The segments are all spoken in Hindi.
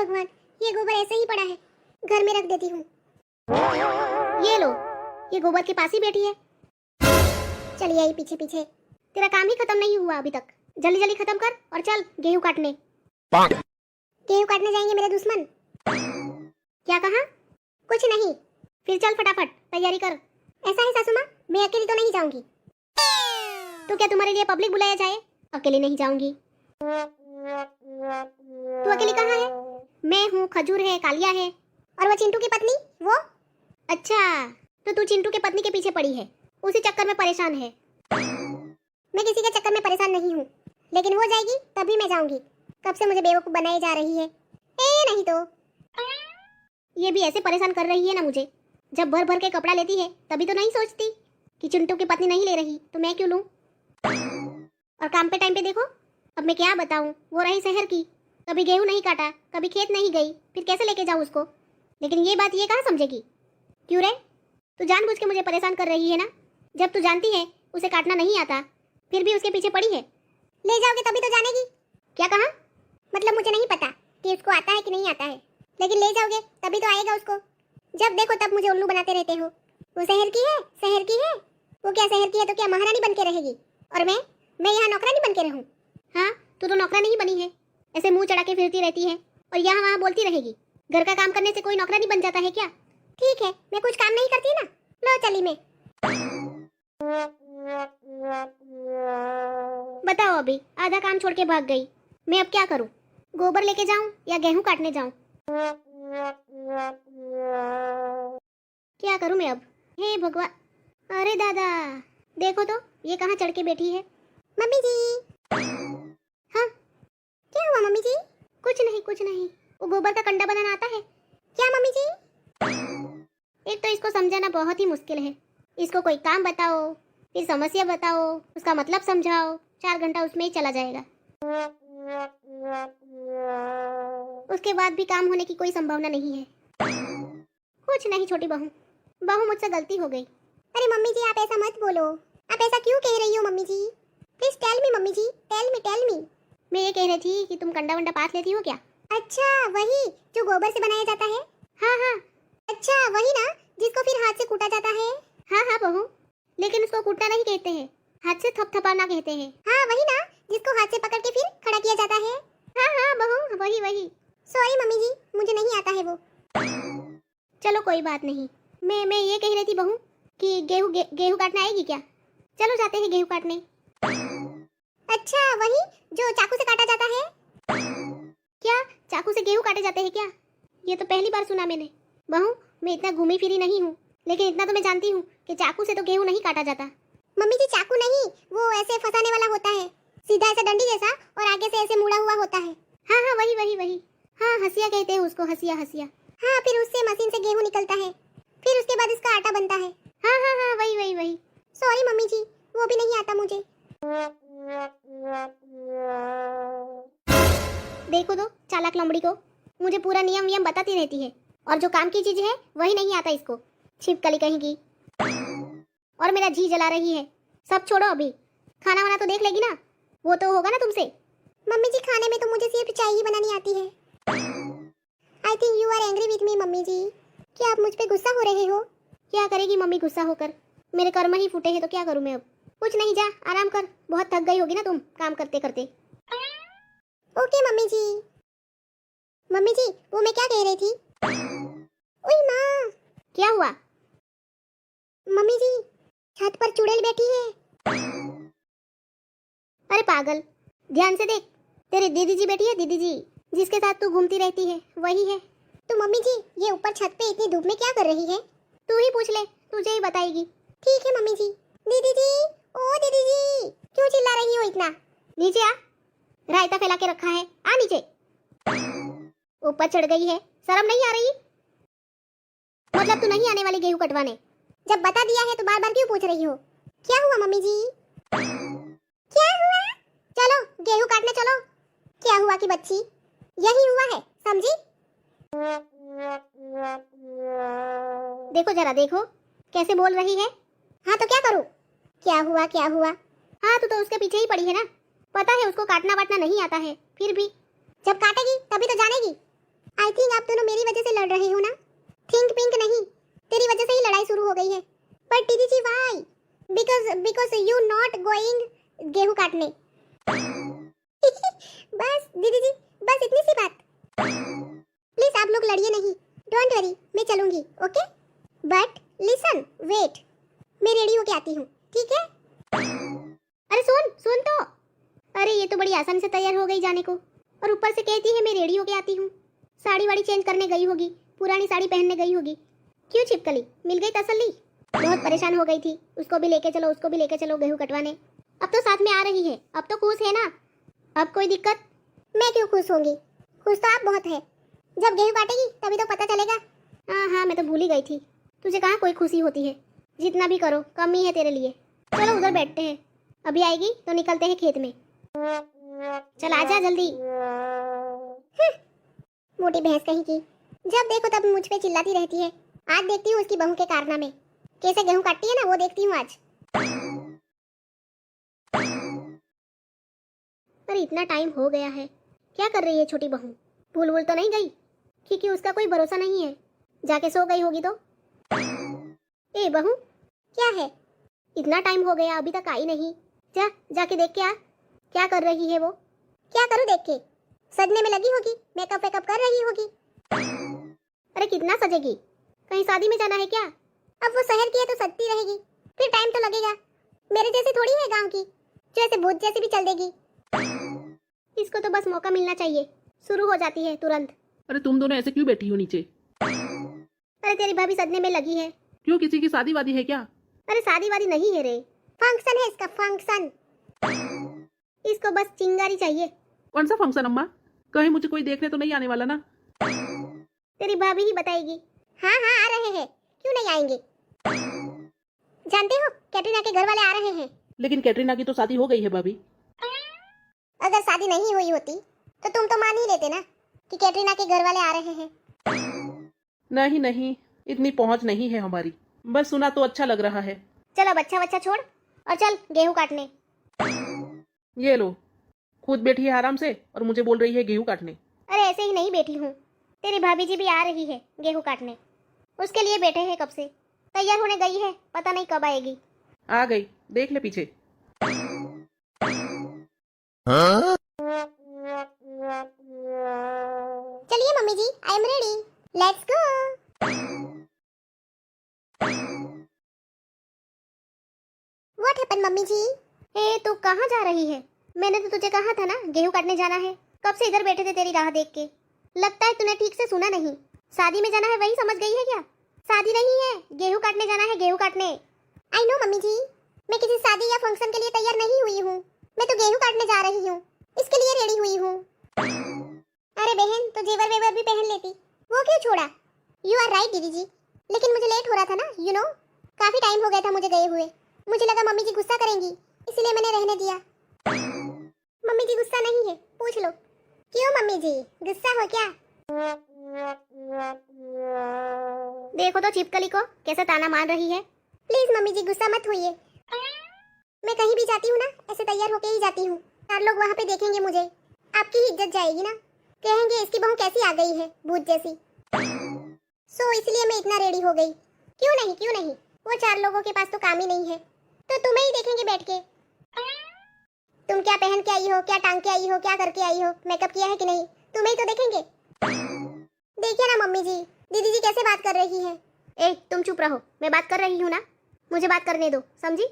भगवान, ये गोबर ऐसे ही पड़ा है, घर में रख देती हूँ। ये लो, ये गोबर के पास ही बैठी है। चलिए आई पीछे पीछे। तेरा काम ही खत्म नहीं हुआ अभी तक। जल्दी जल्दी खत्म कर और चल गेहूं काटने। गेहूं काटने जाएंगे मेरे दुश्मन? क्या कहा? कुछ नहीं। फिर चल फटाफट तैयारी कर। ऐसा है सासू माँ, मैं अकेली तो नहीं जाऊंगी। तो क्या तुम्हारे लिए पब्लिक बुलाया जाए? अकेले नहीं जाऊंगी। तू अकेली कहाँ है? मैं हूँ, खजूर है, कालिया है। और वो चिंटू की पत्नी, वो? अच्छा, तो तू चिंटू के पत्नी के पीछे पड़ी है, उसी चक्कर में परेशान है। मैं किसी के चक्कर में परेशान नहीं हूँ, लेकिन वो जाएगी तभी मैं जाऊंगी। कब से मुझे बेवकूफ बनाई जा रही है। नहीं तो ये भी ऐसे परेशान कर रही है ना मुझे। जब भर भर के कपड़ा लेती है तभी तो नहीं सोचती कि चिंटू की पत्नी नहीं ले रही तो मैं क्यों लूं। और काम पे टाइम पे देखो, अब मैं क्या बताऊं, वो रही शहर की, कभी गेहूं नहीं काटा, कभी खेत नहीं गई, फिर कैसे लेके जाऊं उसको। लेकिन ये बात ये कहाँ समझेगी। क्यों रे, तू जानबूझ के मुझे परेशान कर रही है ना। जब तू जानती है उसे काटना नहीं आता, फिर भी उसके पीछे पड़ी है। ले जाओगे तभी तो जानेगी। क्या कहा? मतलब मुझे नहीं पता कि उसको आता है कि नहीं आता है, लेकिन ले जाओगे तभी तो आएगा उसको। जब देखो तब मुझे उल्लू बनाते रहते हो। वो शहर की है, शहर की है। वो क्या शहर की है तो क्या महारानी बन के रहेगी, और मैं यहाँ नौकरानी बन के रहूँ? हाँ, तू तो नौकरानी ही बनी है, ऐसे मुंह चढ़ा के फिरती रहती है और यहाँ वहाँ बोलती रहेगी। घर का काम करने से कोई नौकरानी बन जाता है क्या? ठीक है, मैं कुछ काम नहीं करती ना। लो चली मैं। बताओ, अभी आधा काम छोड़ के भाग गई। मैं अब क्या करूं? गोबर लेके जाऊं या गेहूं काटने जाऊं? क्या करूं मैं अब? हे भगवान, अरे दादा, देखो तो ये कहाँ चढ़ के बैठी है। मम्मी जी। हाँ, क्या हुआ मम्मी जी? कुछ नहीं कुछ नहीं। वो गोबर का कंडा बनाना आता है क्या मम्मी जी? एक तो इसको समझाना बहुत ही मुश्किल है। इसको कोई काम बताओ, फिर समस्या बताओ, उसका मतलब समझाओ, 4 घंटा उसमें ही चला जाएगा। उसके बाद भी काम होने की कोई संभावना नहीं है। कुछ नहीं छोटी बहू, मुझसे गलती हो गई। अरे मम्मी जी आप ऐसा मत बोलो। आप ऐसा क्यों कह रही हो mummy ji? Please tell me mummy ji, tell me. मैं ये कह रही थी कि तुम कंडा वंडा पास लेती हो क्या? अच्छा वही जो गोबर से बनाया जाता है? हाँ हाँ। अच्छा वही ना, जिसको फिर हाथ से कूटा जाता है? हाँ हाँ बहू, लेकिन उसको कूटना नहीं कहते हैं, हाथ से थपथपाना कहते हैं। हाँ वही ना, जिसको हाथ से पकड़ के फिर खड़ा किया जाता है? हाँ हाँ बहू, वही वही। सॉरी मम्मी जी, मुझे नहीं आता है वो। चलो कोई बात नहीं। मैं ये कह रही थी बहू कि गेहूं काटने आएगी क्या? चलो जाते हैं गेहूं काटने। अच्छा वही जो चाकू से काटा जाता है? क्या चाकू से गेहूं काटे जाते हैं क्या? ये तो पहली बार सुना मैंने। बहू, मैं इतना घूमी फिरी नहीं हूँ, लेकिन इतना तो मैं जानती हूँ कि चाकू से तो गेहूं नहीं काटा जाता। मम्मी जी चाकू नहीं, वो ऐसे फंसाने वाला होता है, सीधा ऐसा डंडी जैसा और आगे से ऐसे मुड़ा हुआ होता है। हाँ हाँ वही वही वही। हाँ, हसिया कहते हैं उसको, हसिया हसिया। हाँ फिर उससे मशीन से गेहूं निकलता है, फिर उसके बाद इसका आटा बनता है। हाँ हाँ हाँ वही वही वही। सॉरी मम्मी जी, वो भी नहीं आता मुझे। देखो तो चालाक लोमड़ी को, मुझे पूरा नियम वियम बताती रहती है, और जो काम की चीज है वही नहीं आता इसको। छिपकली कहीं की। और मेरा जी जला रही है। सब छोड़ो, अभी खाना वाना तो देख लेगी ना, वो तो होगा ना तुमसे। मम्मी जी खाने में तो मुझे सिर्फ चाय ही बनानी आती है। I think you are angry with me mummy ji. क्या आप मुझ पे गुस्सा हो रहे हो? क्या करेगी मम्मी गुस्सा होकर, मेरे कर्म ही फूटे हैं तो क्या करूं मैं अब। कुछ नहीं, जा आराम कर, बहुत थक गई होगी ना तुम काम करते करते। ओके मम्मी जी। मम्मी जी वो मैं क्या कह रही थी? ओए माँ। क्या हुआ? मम्मी जी छत पर चुड़ैल बैठी है। अरे पागल, ध्यान से देख, तेरी दीदी जी बैठी है, दीदी जी, जिसके साथ तू घूमती रहती है वही है। तो मम्मी जी ये ऊपर छत पे इतनी धूप में क्या कर रही है? तू ही पूछ ले, तुझे ही बताएगी। ठीक है मम्मी जी। दीदी जी, ओ दीदी जी, क्यों चिल्ला रही हो इतना? नीचे आ, रायता फैला के रखा है, आ नीचे। ऊपर चढ़ गई है, शर्म नहीं आ रही? मतलब तू नहीं आने वाली गेहूं कटवाने? जब बता दिया है तो बार बार क्यों पूछ रही हो? क्या हुआ मम्मी जी? क्या हुआ? चलो गेहूं काटने चलो। क्या हुआ कि बच्ची, यही हुआ है समझी? देखो जरा, देखो कैसे बोल रही है। हाँ तो क्या करूं? क्या हुआ क्या हुआ? हाँ, तू तो उसके पीछे ही पड़ी है ना, पता है उसको काटना वाटना नहीं आता है, फिर भी। जब काटेगी तभी तो जानेगी। आई थिंक आप दोनों मेरी वजह से लड़ रहे हो ना। थिंक पिंक नहीं, तेरी वजह से ही लड़ाई शुरू हो गई है। बट दीदी ji why? Because you not going गेहूं काटने। बस दीदी जी, बस इतनी सी बात। प्लीज आप लोग लड़िए नहीं, डोंट वरी, मैं चलूंगी, ओके? बट लिसन, वेट, मैं रेडी होके आती हूँ, ठीक है? अरे सुन तो। अरे ये तो बड़ी आसानी से तैयार हो गई जाने को, और ऊपर से कहती है मैं रेडी होके आती हूँ। साड़ी वाड़ी चेंज करने गई होगी, पुरानी साड़ी पहनने गई होगी। क्यों छिपकली, मिल गई तसल्ली? बहुत परेशान हो गई थी, उसको भी लेके चलो, उसको भी लेके चलो गेहूं कटवाने। अब तो साथ में आ रही है, अब तो खुश है ना? अब कोई दिक्कत? मैं क्यों खुश होंगी? खुश तो आप बहुत है। जब गेहूं काटेगी तभी तो पता चलेगा। हाँ, मैं तो भूल ही गई थी। तुझे कहाँ कोई खुशी होती है, जितना भी करो कम ही है तेरे लिए। चलो उधर बैठते हैं, अभी आएगी तो निकलते हैं खेत में। चल आजा जल्दी। मोटी भैंस कहीं की, जब देखो तब मुझ पे चिल्लाती रहती है। आज देखती हूँ उसकी बहू के कारनामे, कैसे गेहूं काटती है ना, वो देखती हूँ आज। पर इतना टाइम हो गया है, क्या कर रही है छोटी बहू? भूल तो नहीं गई? क्योंकि उसका कोई भरोसा नहीं है, जाके सो गई होगी तो। ए बहू, क्या है? इतना टाइम हो गया अभी तक आई नहीं। जाके देख के आ, क्या कर रही है वो? क्या करूँ देख के? सजने में लगी होगी, मेकअप वेकअप कर रही होगी। अरे कितना सजेगी, कहीं शादी में जाना है क्या? अब वो शहर की है तो सजती रहेगी, फिर टाइम तो लगेगा। मेरे जैसी थोड़ी है गांव की, जो ऐसे भूत जैसी भी चल देगी। इसको तो बस मौका मिलना चाहिए, शुरू हो जाती है तुरंत। अरे तुम दोनों ऐसे क्यों बैठी हो नीचे? अरे तेरी भाभी सजने में लगी है। क्यों, किसी की शादी वादी है क्या? अरे शादी वादी नहीं है रे, फंक्शन है इसका, फंक्शन। इसको बस चिंगारी चाहिए। कौन सा फंक्शन अम्मा? कहीं मुझे कोई देखने तो नहीं आने वाला ना? तेरी भाभी ही बताएगी। हाँ आ रहे हैं, क्यों नहीं आएंगे? जानते हो कैटरीना के घर वाले आ रहे हैं। लेकिन कैटरीना की तो शादी हो गई है भाभी। अगर शादी नहीं हुई होती तो तुम तो मान ही लेते ना कि कैटरीना के घर वाले आ रहे हैं। नहीं, इतनी पहुंच नहीं है हमारी, बस सुना तो अच्छा लग रहा है। चल अब अच्छा बच्चा छोड़ और चल गेहूं काटने। ये लो, खुद बैठी है आराम से और मुझे बोल रही है गेहूं काटने। अरे ऐसे ही नहीं बैठी हूँ, तेरी भाभी जी भी आ रही है गेहूं काटने, उसके लिए बैठे हैं कब से। तैयार होने गई है, पता नहीं कब आएगी। आ गई, देख ले पीछे। चलिए mummy ji, I am ready, let's go. What happened mummy ji? ए तू कहाँ जा रही है? मैंने तो तुझे कहा था ना गेहूं काटने जाना है, कब से इधर बैठे थे तेरी राह देख के। लगता है तूने ठीक से सुना नहीं। शादी में जाना है वही समझ गई है क्या? शादी नहीं है, गेहूं काटने जाना है, गेहूं काटने। आई नो मम्मी जी, मैं किसी शादी या फंक्शन के लिए तैयार नहीं हुई हूँ, मैं तो गेहूं काटने जा रही हूँ, इसके लिए रेडी हुई हूँ। अरे बहन, तो जेवर वेवर भी पहन लेती, वो क्यों छोड़ा? यू आर राइट दीदी जी, लेकिन मुझे लेट हो रहा था ना, यू नो, काफी टाइम हो गया था मुझे गए हुए। मुझे लगा मम्मी जी गुस्सा करेंगी, इसलिए मैंने रहने दिया। मम्मी जी गुस्सा नहीं है, पूछ लो। क्यों मम्मी जी, गुस्सा हो क्या? देखो तो छिपकली को कैसे ताना मार रही है। प्लीज मम्मी जी गुस्सा मत होइए, मैं कहीं भी जाती हूँ ना ऐसे तैयार होके ही जाती हूँ। 4 लोग वहाँ पे देखेंगे मुझे, आपकी ही इज्जत जाएगी ना, कहेंगे इसकी बहू कैसी आ गई है, भूत जैसी। सो इसलिए मैं इतना रेडी हो गई। क्यों नहीं, वो 4 लोगों के पास तो काम ही नहीं है, तो तुम्हें ही देखेंगे बैठ के। तुम क्या पहन के आई हो, क्या टांग के आई हो, क्या करके आई हो, मेकअप किया है कि नहीं, तुम्हें ही तो देखेंगे। देखिए ना मम्मी जी, दीदी जी कैसे बात कर रही है। ए तुम चुप रहो, मैं बात कर रही हूँ ना, मुझे बात करने दो, समझी?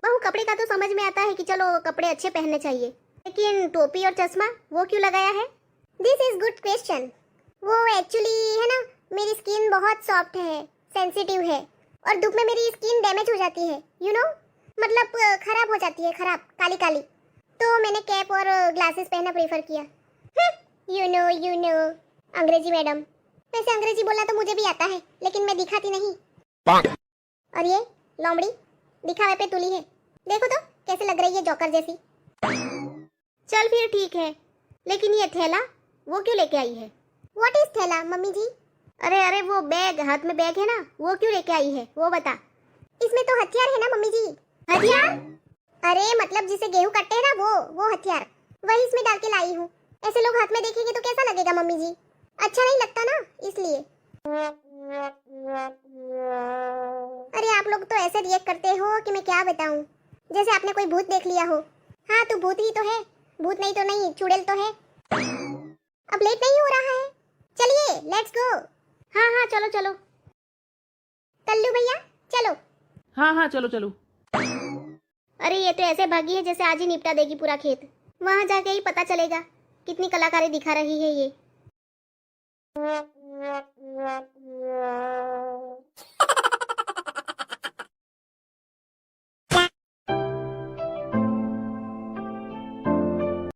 बहू कपड़े का तो समझ में आता है कि चलो कपड़े अच्छे पहनने चाहिए, लेकिन टोपी और चश्मा वो क्यों लगाया है? This is good question. वो एक्चुअली है ना, मेरी स्किन बहुत सॉफ्ट है, सेंसिटिव है, और धूप में मेरी स्किन डैमेज हो जाती है, यू नो, मतलब खराब हो जाती है, खराब काली काली, तो मैंने कैप और ग्लासेस पहनना प्रेफर किया। यू नो अंग्रेजी मैडम। वैसे अंग्रेजी बोलना तो मुझे भी आता है, लेकिन मैं दिखाती नहीं। और ये लोमड़ी दिखावे पे तुली है, देखो तो कैसे लग रही है जोकर जैसी। चल फिर ठीक है, लेकिन ये थैला वो क्यों लेके आई है? व्हाट इज थैला मम्मी जी? अरे वो बैग, हाथ में बैग है ना, वो क्यों लेके आई है वो बता। इसमें तो हथियार है ना मम्मी जी। हथियार? अरे मतलब जिसे गेहूं काटते हैं ना, वो हथियार, वही इसमें डाल के लाई हूँ। ऐसे लोग हाथ में देखेंगे तो कैसा लगेगा मम्मी जी? अच्छा नहीं लगता इसलिए। अरे आप लोग तो ऐसे रिएक्ट करते हो कि मैं क्या बताऊं, जैसे आपने कोई भूत देख लिया हो। हाँ तो भूत ही तो है, भूत नहीं तो नहीं, चुड़ैल तो है। अब लेट नहीं हो रहा है, चलिए लेट्स गो। हाँ हाँ चलो चलो। कल्लू भैया चलो। हाँ हाँ चलो चलो। अरे ये तो ऐसे भागी है जैसे आज ही निपटा देगी पूरा खेत। वहां जाके ही पता चलेगा कितनी कलाकारी दिखा रही है ये।